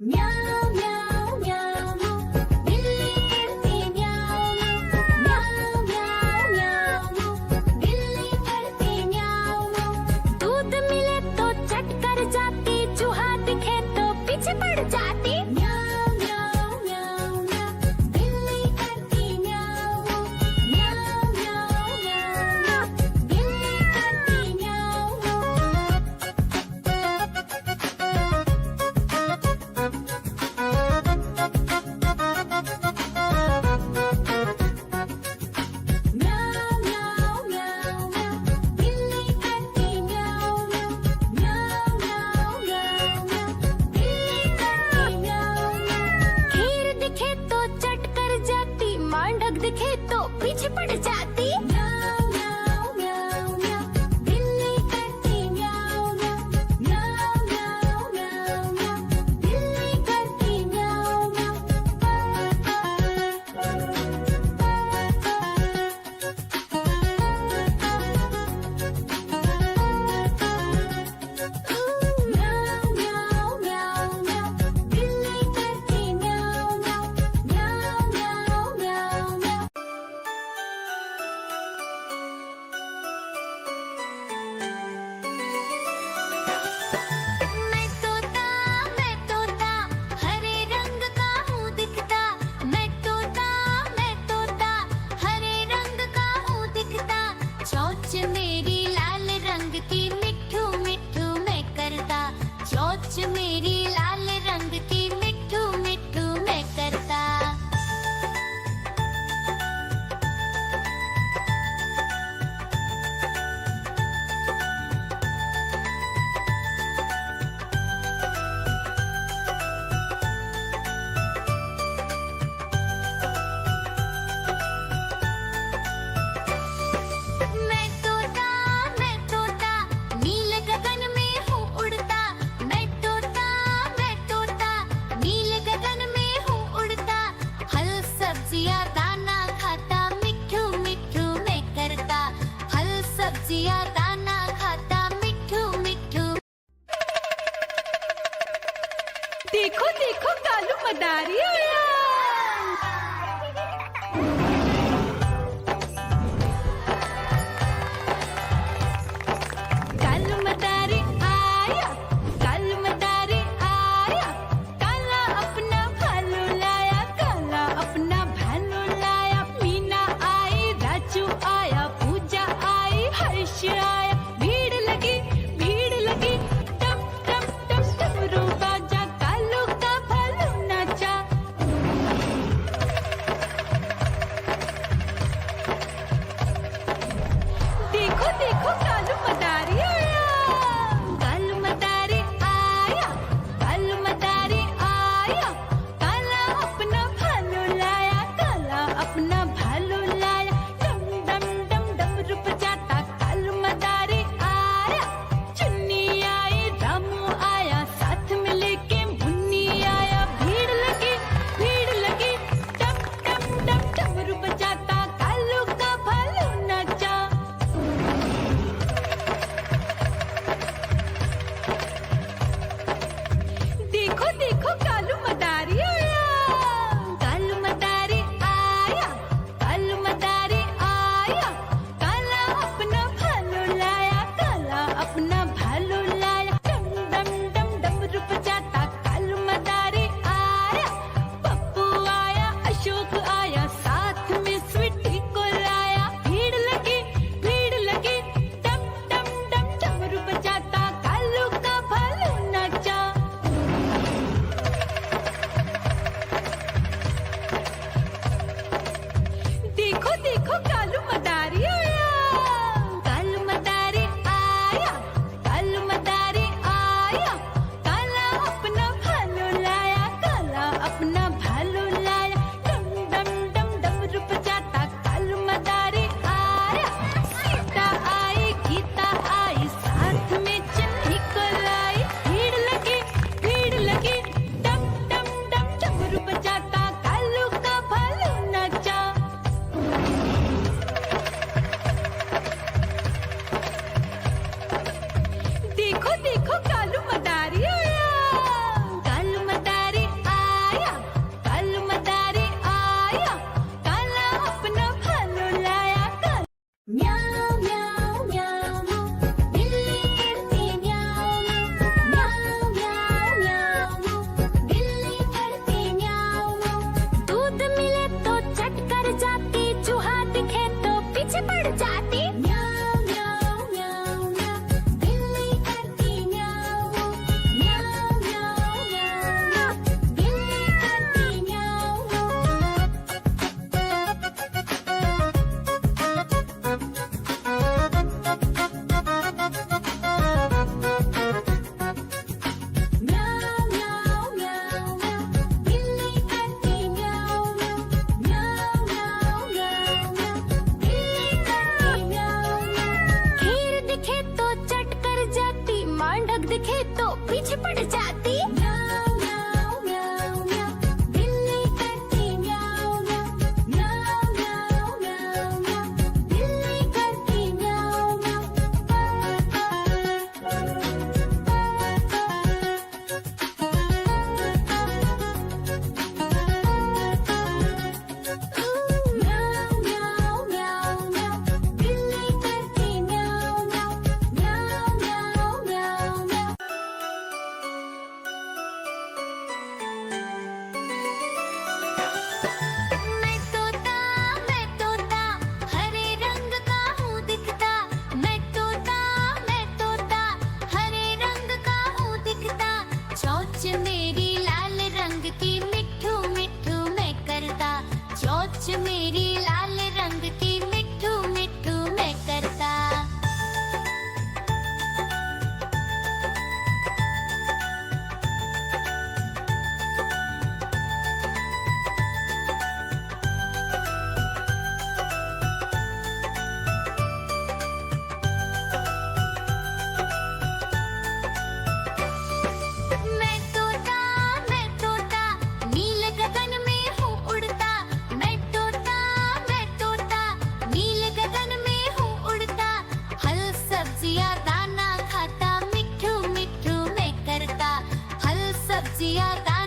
म्याऊं म्याऊं म्याऊं बिल्ली करती म्याऊं म्याऊं म्याऊं म्याऊं बिल्ली करती म्याऊं। दूध मिले तो चट कर जाती, चूहा दिखे तो पीछे पड़ जाती। म्याऊं म्याऊं म्याऊं म्याऊं बिल्ली करती म्याऊं म्याऊं म्याऊं म्याऊं बिल्ली करती म्याऊं। म्याऊं म्याऊं म्याऊं म्याऊं बिल्ली करती म्याऊं म्याऊं म्याऊं म्याऊं म्याऊं बिल्ली करती म्याऊं। खीर दिखे तो चट कर जाती, मांडक दिखे तो पीछे पड़ जाती। म्याऊं म्याऊं म्याऊं म्याऊं बिल्ली करती म्याऊं म्याऊं म्याऊं म्याऊं म्याऊं म्याऊं बिल्ली करती म्याऊं म्याऊं म्याऊं म्याऊं म्याऊं बिल्ली करती म्याऊं म्याऊं म्याऊं म्याऊं म्याऊं म्याऊं। मैं तोता हरे रंग का हूँ दिखता। मैं तोता हरे रंग का हूँ दिखता। चोंच मेरी लाल रंग की मिट्ठू मिट्ठू मैं करता। चोंच मेरी लाल रंग की मिट्ठू मिट्ठू मैं करता। मैं तोता नील गगन में हूँ उड़ता। मैं तोता नील गगन में हूँ उड़ता। फल सब्जियाँ दाना खाता, मिट्ठू मिट्ठू मैं करता। फल सब्जियाँ दाना खाता, मिट्ठू मिट्ठू। देखो देखो कालू मदारी आया। कालू मदारी आया, कालू मदारी आया। काला अपना भालू लाया, काला अपना भालू लाया। मीना आई, राजू आया, पूजा आई, हर्ष आया। भीड़ लगी टप टप टप डमरू बाजा। कालू का भालू नाचा। दिया